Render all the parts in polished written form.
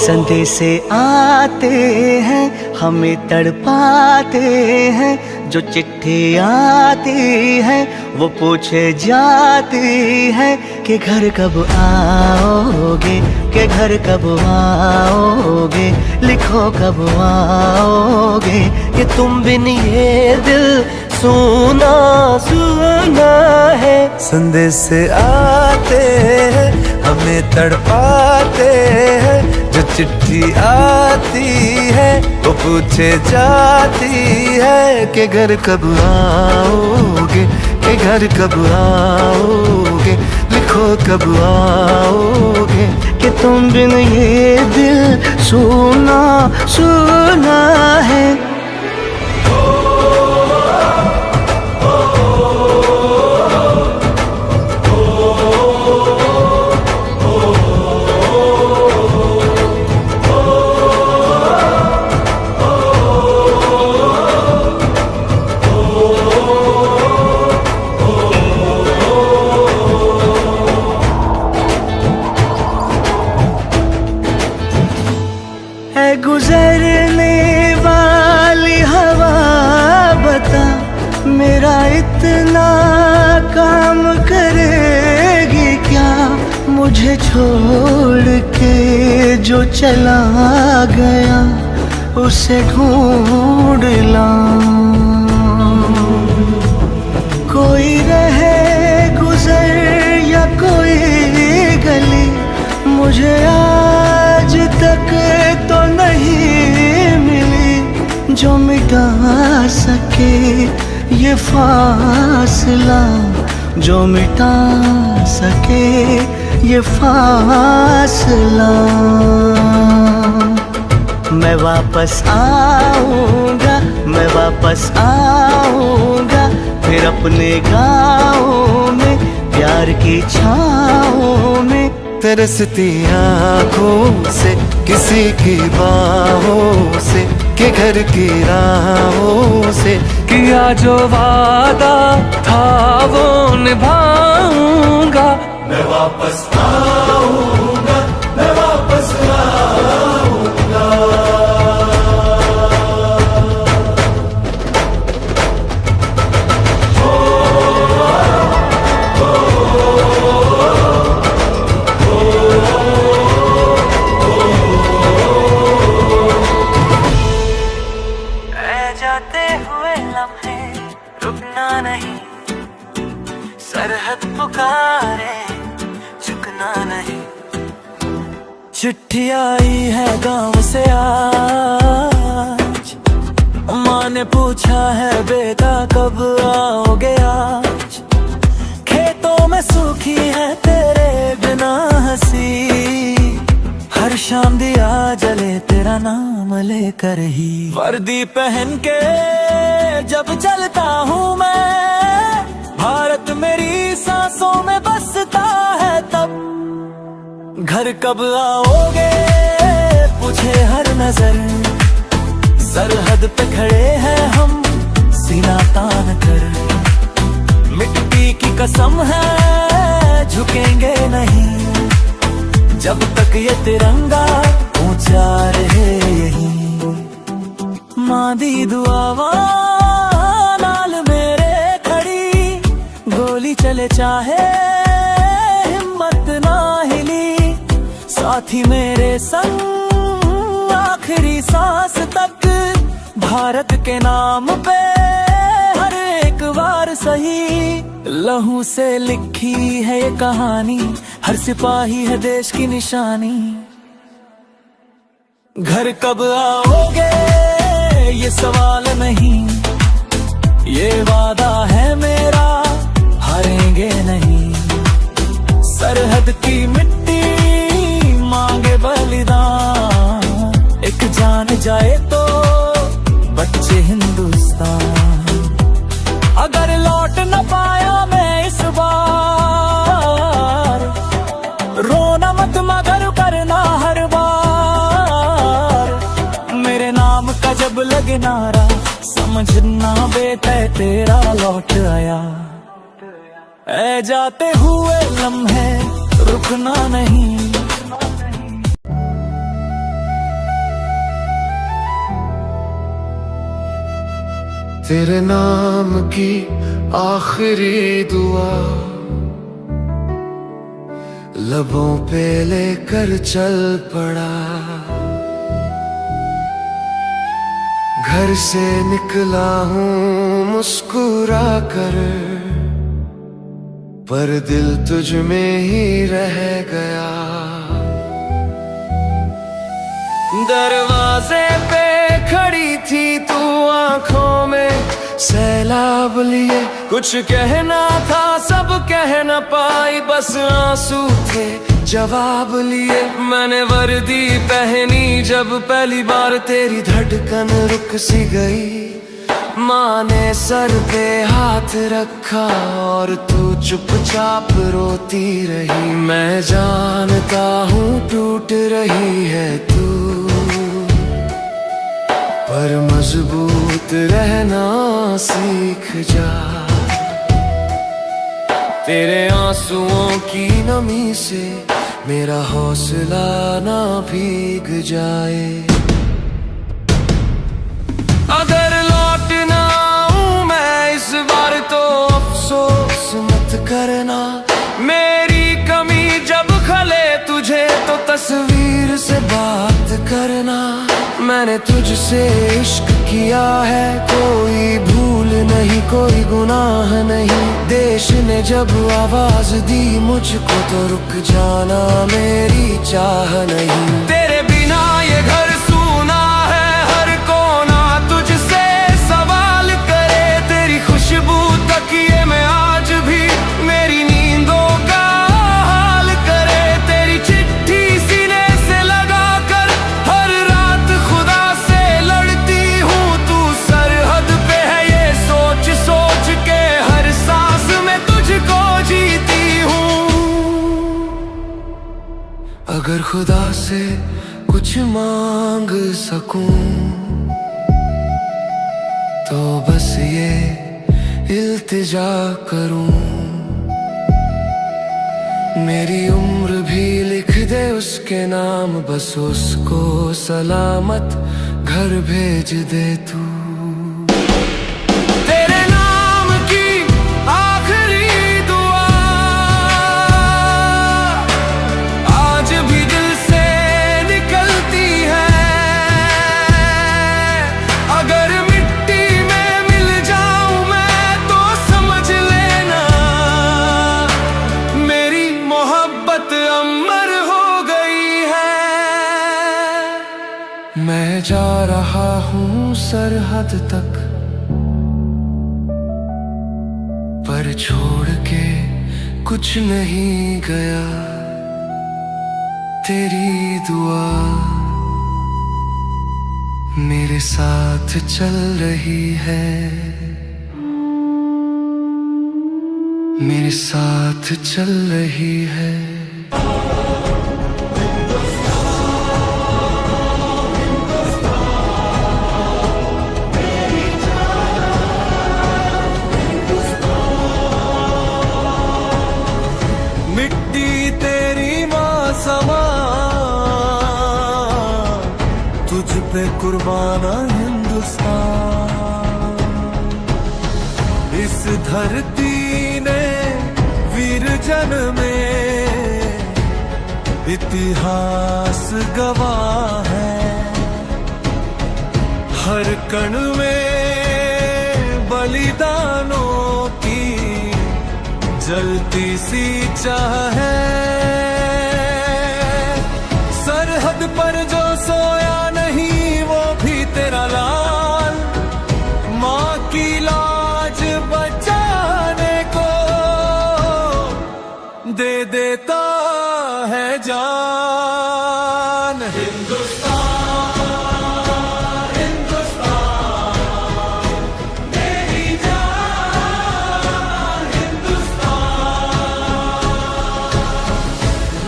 संदेशे आते हैं हमें तड़पाते हैं, जो चिट्ठी आती है वो पूछे जाती है कि घर कब आओगे, कि घर कब आओगे, लिखो कब आओगे, कि तुम बिन ये दिल सुना सुना है। संदेशे आते हैं हमें तड़पाते हैं, जो चिट्ठी आती है वो पूछे जाती है कि घर कब आओगे, कि घर कब आओगे, लिखो कब आओगे, कि तुम बिन ये दिल सुना सुना है। गुजरने वाली हवा बता, मेरा इतना काम करेगी क्या, मुझे छोड़ के जो चला गया उसे ढूंढ लाऊं। कोई रहे गुजर या कोई गली, मुझे आज तक तो नहीं मिली जो मिटा सके ये फासला, जो मिटा सके ये फासला। मैं वापस आऊंगा, मैं वापस आऊंगा, फिर अपने गाँव में प्यार की छाँव में, तरसती आँखों से किसी की बाहों से, के घर की राहों से, किया जो वादा था वो निभाऊंगा। मैं वापस आऊंगा, मैं वापस आऊंगा। जाते हुए लम्हे रुकना नहीं, सरहद पुकारे झुकना नहीं। चिट्ठी आई है गांव से आज, माँ ने पूछा है बेटा कब आओगे आज। खेतों में सूखी है तेरे बिना हंसी, हर शाम दिया जले तेरा नाम लेकर ही। वर्दी पहन के जब चलता हूँ मैं, भारत मेरी सांसों में बसता है तब। घर कब आओगे पूछे हर नजर, सरहद पे खड़े हैं हम सीना तान कर। मिट्टी की कसम है झुकेंगे नहीं, जब तक ये तिरंगा ऊंचा रहे यही। माँ दी दुआवा नाल मेरे खड़ी, गोली चले चाहे हिम्मत ना हिली। साथी मेरे संग आखिरी सांस तक, भारत के नाम पे हर एक बार सही। लहू से लिखी है ये कहानी, हर सिपाही है देश की निशानी। घर कब आओगे ये सवाल नहीं, ये वादा है मेरा हारेंगे नहीं। सरहद की मिट्टी मांगे बलिदान, एक जान जाए तो बच्चे हिंदुस्तान। अगर लौट न पाया मैं इस बार, रोना मत मगर करना हर बार। मेरे नाम का जब लगे नारा, समझना बेटा तेरा लौट आया। ऐ जाते हुए लम्हे रुकना नहीं। तेरे नाम की आखिरी दुआ लबों पे लेकर चल पड़ा। घर से निकला हूँ मुस्कुरा कर, पर दिल तुझ में ही रह गया। दरवाजे पे खड़ी थी तू, आंखों में सैलाब लिए। कुछ कहना था सब कह न पाई, बस आंसू थे जवाब लिए। मैंने वर्दी पहनी जब पहली बार, तेरी धड़कन रुक सी गई। माँ ने सर पे हाथ रखा और तू चुपचाप रोती रही। मैं जानता हूँ टूट रही है तू, पर मजबूत रहना सीख जा। तेरे आंसुओं की नमी से मेरा हौसला ना भीग जाए। अगर लौटना हूँ मैं इस बार तो अफसोस मत करना। मेरी कमी जब खले तुझे तो तस्वीर से बात करना। मैंने तुझसे इश्क किया है, कोई भूल नहीं कोई गुनाह नहीं। देश ने जब आवाज दी मुझको तो रुक जाना मेरी चाह नहीं। तेरे बिना ये घर सूना है, हर कोना तुझसे सवाल करे। तेरी खुशबू तकिए में आज भी मेरी नींदों का हाल करे। तेरी चिट्ठी सीने से लगा कर हर रात खुदा से लड़ती हूँ। तू सरहद पे है ये सोच सोच के हर सांस में तुझको जीती हूँ। अगर खुदा से कुछ मांग सकूं तो बस ये इल्तिजा करूं। मेरी उम्र भी लिख दे उसके नाम, बस उसको सलामत घर भेज दे तू। तेरे नाम की आखिरी दुआ आज भी दिल से निकलती है। अगर मिट्टी में मिल जाऊं मैं तो समझ लेना मेरी मोहब्बत अमर हो गई है। मैं जा रहा हूँ सरहद तक, पर छोड़ के कुछ नहीं गया। तेरी दुआ मेरे साथ चल रही है, मेरे साथ चल रही है। मिट्टी तेरी माँ समा, तुझ पे कुर्बाना हिंदुस्तान। इस धरती ने वीर जन में इतिहास गवाह है। हर कण में बलिदानों की जलती सी चाह है। सरहद पर जो सोया नहीं वो भी तेरा लाल, माँ की लाज बचाने को दे देता है जान। हिंदुस्तान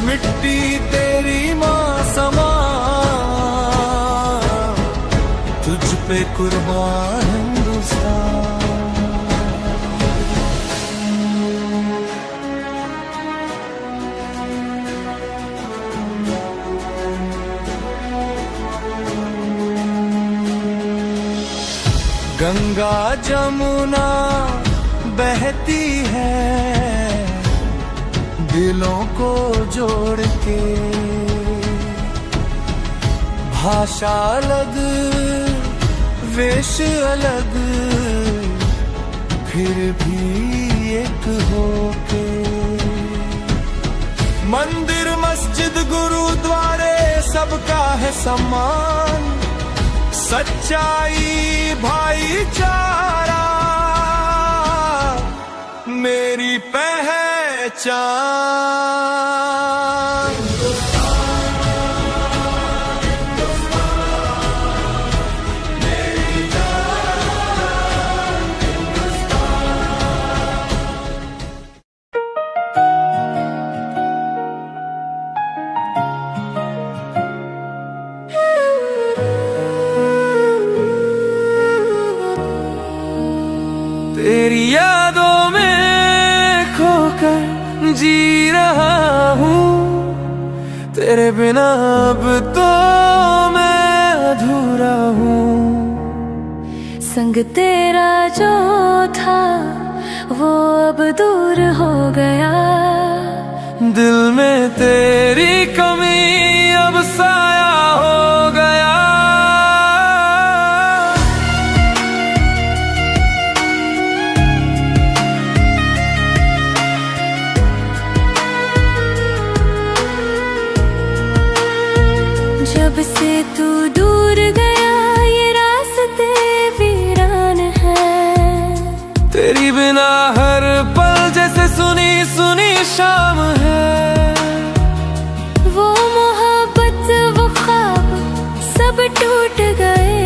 मिट्टी तेरी माँ समा, तुझ पे कुर्बान हिंदुस्तान। गंगा जमुना बहती है दिलों को जोड़ के, भाषा अलग वेश अलग फिर भी एक होके। मंदिर मस्जिद गुरुद्वारे सबका है सम्मान, सच्चाई भाईचारा मेरी पहचान। तेरी यादों में खोकर जी रहा हूँ, तेरे बिना अब तो मैं अधूरा हूँ। संग तेरा जो था वो अब दूर हो गया, दिल में तेरी कमी अब साया हो गया। जब से तू दूर गया ये रास्ते वीरान है, तेरी बिना हर पल जैसे सुनी सुनी शाम है। वो मोहब्बत वो ख्वाब सब टूट गए,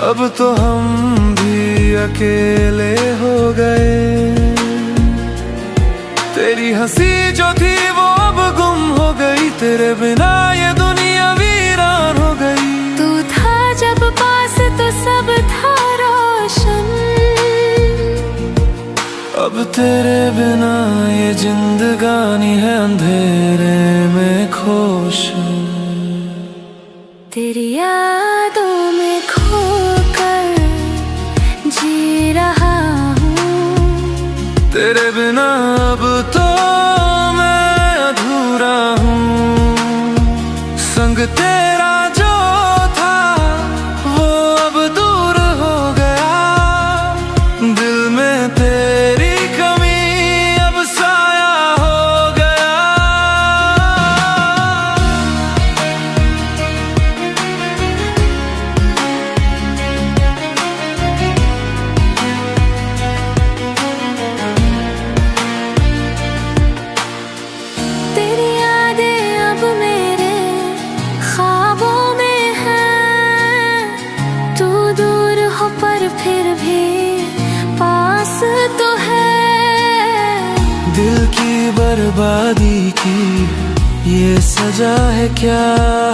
अब तो हम भी अकेले हो गए। तेरी हंसी जो थी वो अब गुम हो गई, तेरे बिना ये दुनिया वीरान हो गई। तू था जब पास तो सब था रोशन, अब तेरे बिना ये जिंदगानी है अंधेरे में खोश। तेरी यादों में खोकर जी रहा हूँ, तेरे बिना अब तो मैं अधूरा हूँ। संग तेरा जो था वो अब दूर हो गया, दिल में तेरी कमी अब साया हो गया। तेरी यादें अब मेरे ख्वाबों में हैं, तू दूर हो पर फिर भी पास तो है। दिल की बर्बादी की ये सजा है क्या,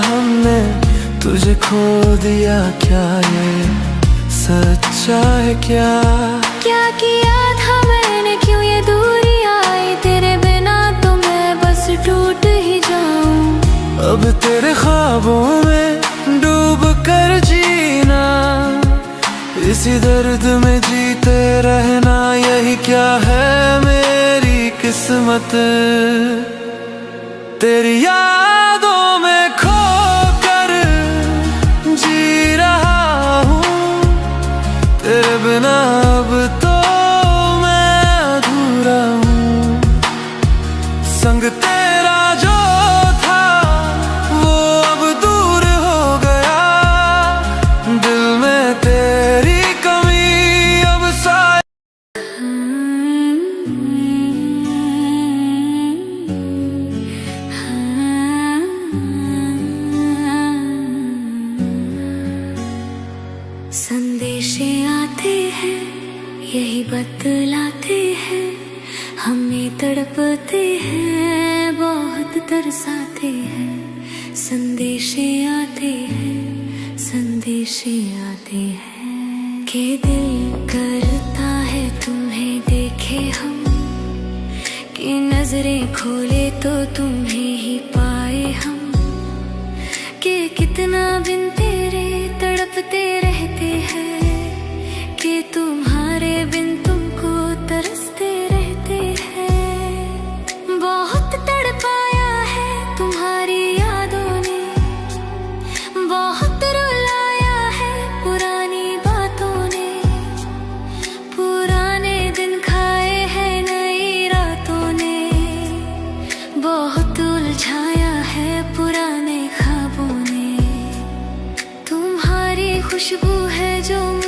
हमने तुझे खो दिया क्या, ये सच्चा है क्या। क्या किया था मैंने, क्यों ये दूरी आई, तेरे बिना तो मैं बस टूट ही जाऊं। अब तेरे ख्वाबों में डूब कर जीना, इसी दर्द में जीते रहना, यही क्या है मेरी किस्मत। तेरी यादों में खोकर जी रहा हूँ, तेरे बिना अब तो मैं अधूरा हूँ। संग तेरा जो था वो अब दूर हो गया, दिल में तेरी कमी अब साया। संदेशे आते हैं यही बतलाते हैं, हमें तड़पते हैं बहुत तरसाते हैं। संदेशे आते हैं संदेशे आते हैं, कि दिल करता है तुम्हें देखे हम, कि नजरें खोले तो तुम्हें ही पाए हम, कि कितना बिन तेरे तड़पते रहते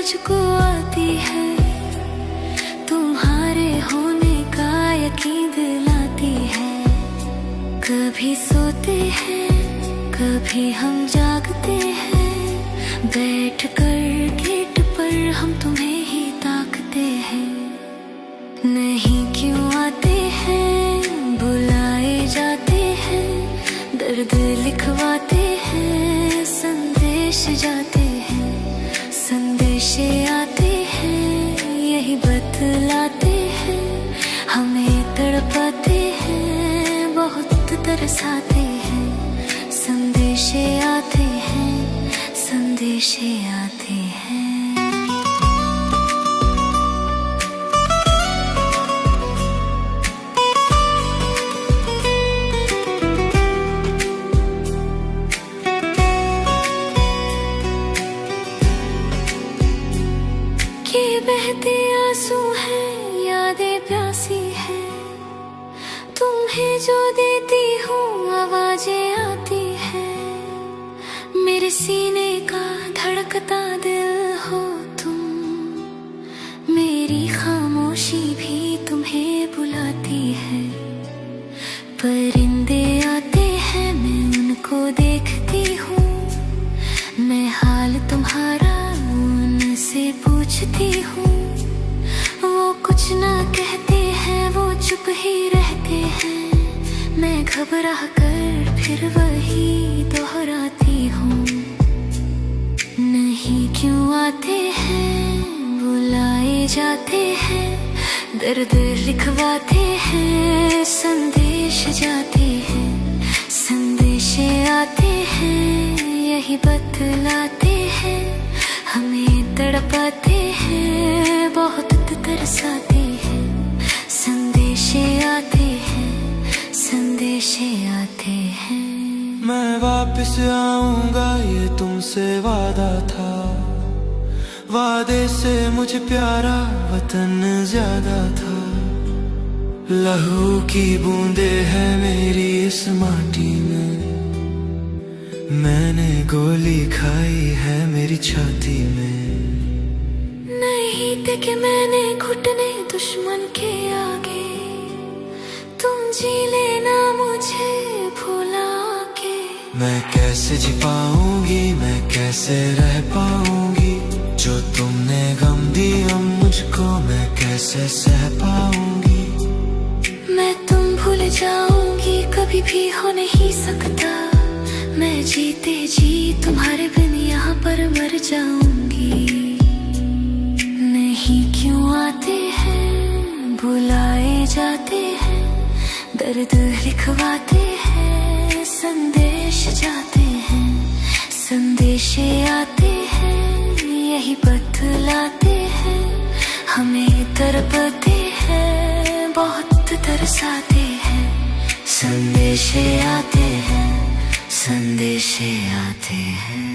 मुझको आती है, तुम्हारे होने का यकीन दिलाती है। कभी सोते हैं, कभी हम जागते हैं, बैठ कर गेट पर हम तुम्हें ही ताकते हैं। नहीं क्यों आते हैं, बुलाए जाते हैं, दर्द लिखवाते हैं, संदेश जाते हैं, संदेशे आते हैं, यही बतलाते हैं, हमें तड़पाते हैं, बहुत तरसाते हैं। संदेशे आते हैं, संदेशे आते हैं। ये बहते आंसू हैं, यादें प्यासी है, तुम्हें जो देती हूँ आवाजें आती है। मेरे सीने का धड़कता दिल हो तुम, मेरी खामोशी भी तुम्हें बुलाती है। परिंदे आते हैं, मैं उनको देखती हूँ, मैं हाल तुम्हारा उनसे पूछती हूँ। वो कुछ ना कहते हैं, वो चुप ही रहते हैं, मैं घबरा कर फिर वही दोहराती हूँ। नहीं क्यों आते हैं, बुलाए जाते हैं, दर्द लिखवाते हैं, संदेश जाते हैं, संदेशे आते हैं, यही बतलाते हैं, हमें तड़पाते हैं, बहुत तरसाते हैं। संदेशे आते हैं, संदेशे आते हैं। मैं वापस आऊंगा, ये तुमसे वादा था, वादे से मुझे प्यारा वतन ज्यादा था। लहू की बूंदे हैं मेरी इस माटी में, मैंने गोली खाई है मेरी छाती में। नहीं थे कि मैंने घुटने दुश्मन के आगे, तुम जी लेना मुझे भुला के। मैं कैसे जी पाऊंगी, मैं कैसे रह पाऊंगी, जो तुमने गम दिया मुझको मैं कैसे सह पाऊंगी। मैं तुम भूल जाऊंगी कभी भी हो नहीं सकता, मैं जीते जी तुम्हारे बिन यहाँ पर मर जाऊंगी। नहीं क्यों आते हैं, बुलाए जाते हैं, दर्द लिखवाते हैं, संदेश जाते हैं, संदेशे आते हैं, यही बतलाते हैं, हमें तड़पाते हैं, बहुत तरसाते हैं। संदेशे आते हैं, संदेशे आते हैं।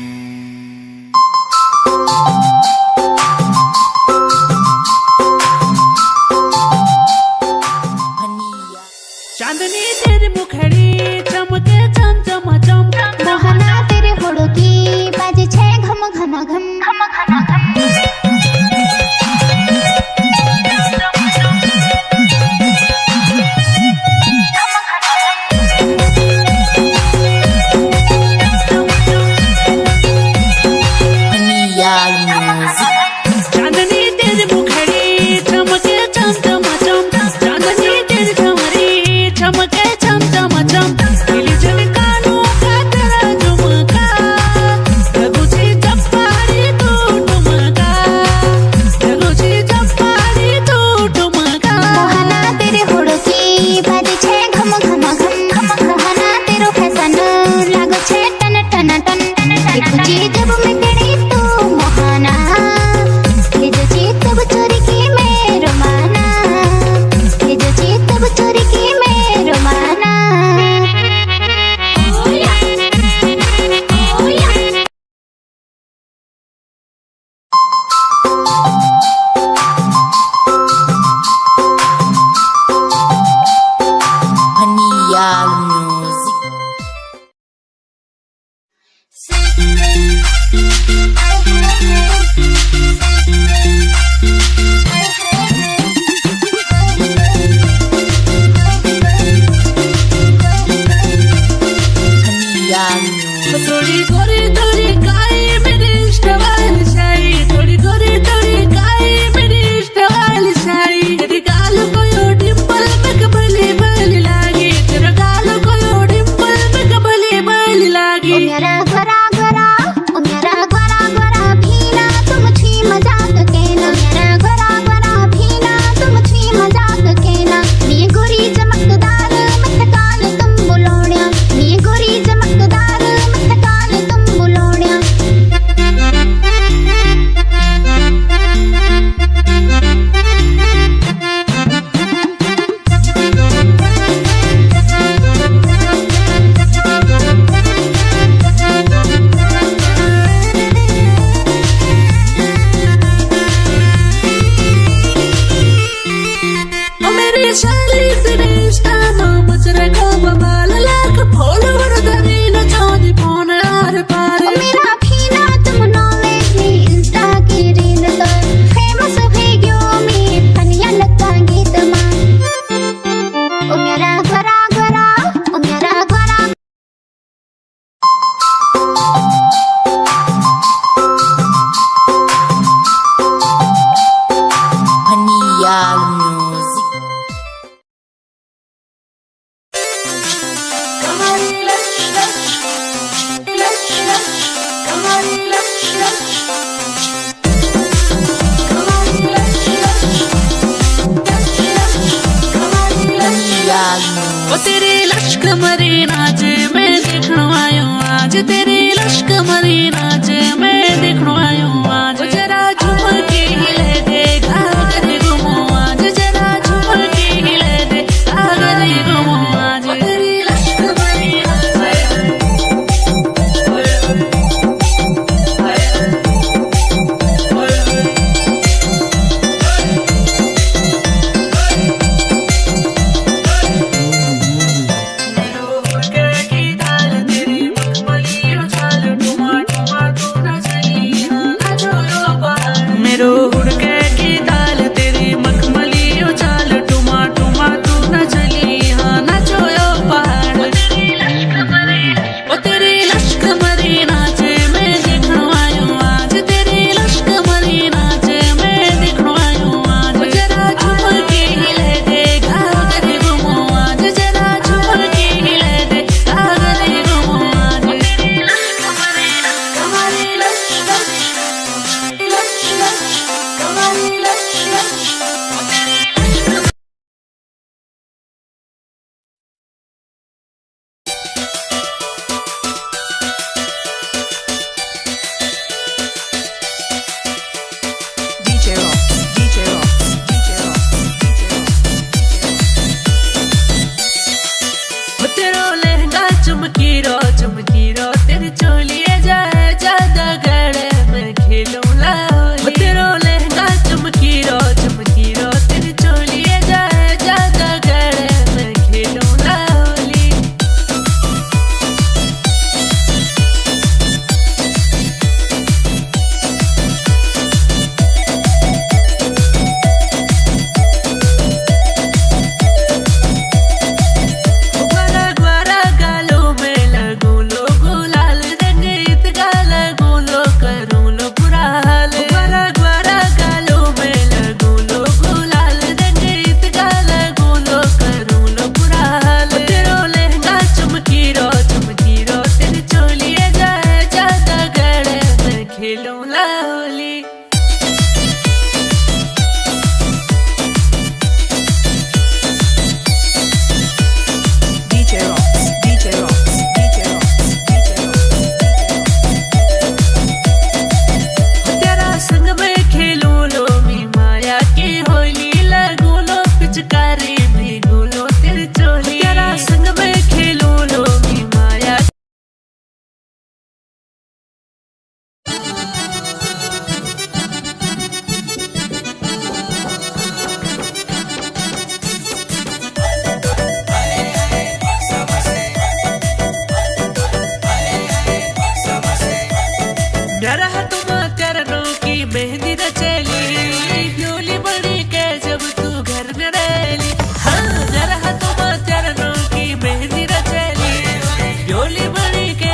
चांदनी तेरी मुखड़ी चमके चम चम चम, मोहना तेरे होड़ों की बाजे छे घम घम घम घम घम घम। चांदनी तेरी मुखड़ी चमके चम चम चम, चांदनी तेरी चमड़ी चमके चम चम चम। दिली झलकानों का तेरा झुमका, लगुची चप्पाड़ी तू ठुमका, लगुची चप्पाड़ी तू ठुमका। मोहना तेरे होड़ों की बाजे छे घम घम घम घम। मोहना तेरो फैशन लागो छे टन टन टन। देखो जी जब मैं तेरी तू मोहना, ये जो चीज तब चोरी की मेरो माना, ये जो चीज तब चोरी की मेरो माना। Music. थोड़ी गोरी थोड़ी काई मेरी इष्ट वाली शाही, थोड़ी गोरी थोड़ी काई मेरी इष्ट वाली शाही। तेरी गाल को यो डिंपल में कबली बली लागी, तेरा गाल को यो डिंपल में कबली बली लागी। ओ मेरा गोरा गोरा, ओ मेरा गोरा गोरा भीना तुम छी मजाक केना। मेरा गोरा गोरा भीना तुम छी मजाक केना। नी गोरी चमकदार मत काल तुम बुलोण्या, नी गोरी चमकदार मत काल तुम बुलोण्या। ओ मेरी शाली तेरे इंस्टा मुझ रखो बबाल लाख फॉलोवर धरी न चांदी फोन आर पार। ओ मेरा भीना तुम नोवे की इंस्टा की रील तो फेमस हो गयो मी फनिया लगा गीत मा। ओ मेरा गोरा गोरा, ओ मेरा गोरा कमारी लश लश लश लश, कमारी लश लश कमारी लश लश लश लश, कमारी लश लश। ओ तेरी लश कमरी नाच मैं देखणो आयो आज, तेरी लश कमरी नाच मैं देखणो आयो आज। जरा झूमर के हिले दे घाघर घुमो आज, जरा झूमर के हिले दे घाघर घुमो आज। तेरी लश कमरी नाच की दाल तेरी मखमली उछाल टुमा टुमा तू न चली नाचो यो पहाड़। मेरो हुड़के की दाल तेरी मखमली उछाल टुमा टुमा तू न चली हाँ नाचो यो पहाड़। ओ तेरी लश कमरी नाचे मैं देखणो आयो आज, तेरी लश कमरी नाचे मैं देखणो आयो आज। जरा झूमर के हिले दे घाघर घुमो आज, जरा झूमर के हिले दे घाघर घुमो आज। तेरी लश कमरी कमरी लश लश लश लश, कमरी लश लश। ओ तेरी लश कमरी DJ Ross, DJ Ross, DJ Ross, DJ Ross. ओ तेरो लहंगा चमकी रो तेरी चोलिए जाए ज्यादा गड़े मैं खेलूं लाओली। ओ तेरो लहंगा चमकी रो तेरी चोलिए जाए ज्यादा गड़े मैं खेलूं लाओली। ग्वारा ग्वारा गालों में लगूं लो गुलाल, रंग इत गा लगूं लो करूं लो बुरा हाल। ग्वारा ग्वारा गालों में लगूं लो गुलाल, रंग इत गा लगूं लो करूं लो बुरा हाल। तेरो लहंगा चमकी रो तेरी चोलिए जाए ज्यादा गड़े मैं खेलूं लाओली। DJ Ross, DJ Ross, DJ Ross, DJ Ross. तेरा संग में खेलूं लो मी माया की होली, लगूं लो पिचकारी भीगू लो तेरी चोली। तेरा संग में खेलूं लो मी माया मेरा हाथों में चरणों की मेहंदी न चली, ब्योली बनी के जब तू घर में रहली। हाँ मेरा हाथों में चरणों की मेहंदी न चली, ब्योली बनी के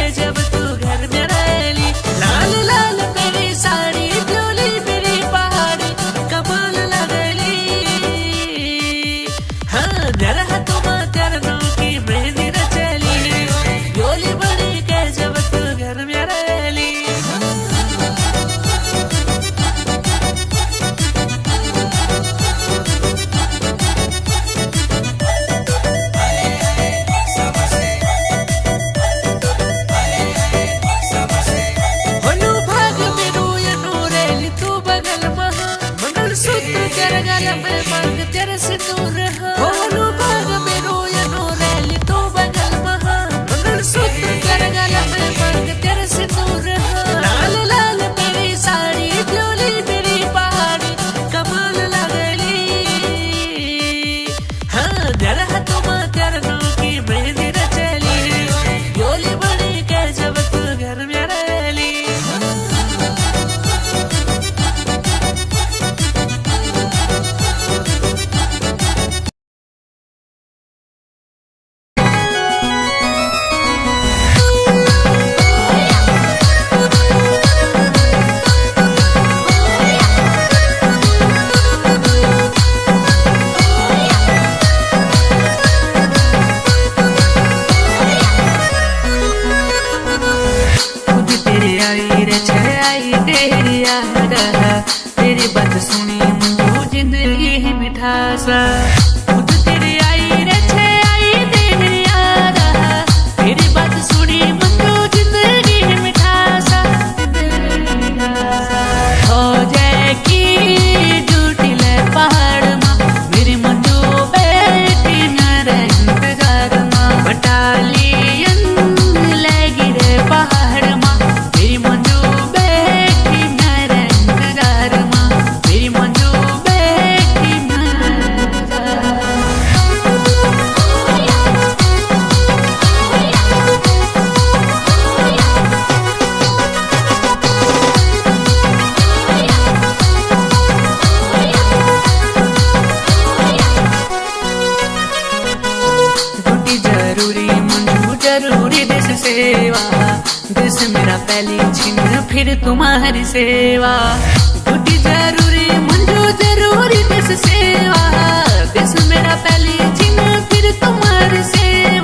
सुनी मंजू जिंदगी है मिठासा खुद तेरे आई रे छे आई तेरी याद तेरी बात सुनी मंजू जिंदगी है मिठासा हो जाए की ड्यूटी ले पहाड़ मां मेरी मंजू बैठी मेरे इंतजार मां बटालियन लगी रे पहाड़ मां मेरी मंजू बैठी मेरे इंतजार मां मेरी मंजू बैठी मेरे ड्यूटी जरूरी मंजू जरूरी देश सेवा देश मेरा पहली छिन फिर तुम्हारी सेवा ड्यूटी जरूरी मंजू जरूरी देश सेवा देश मेरा पहली छिन फिर तुम्हारी सेवा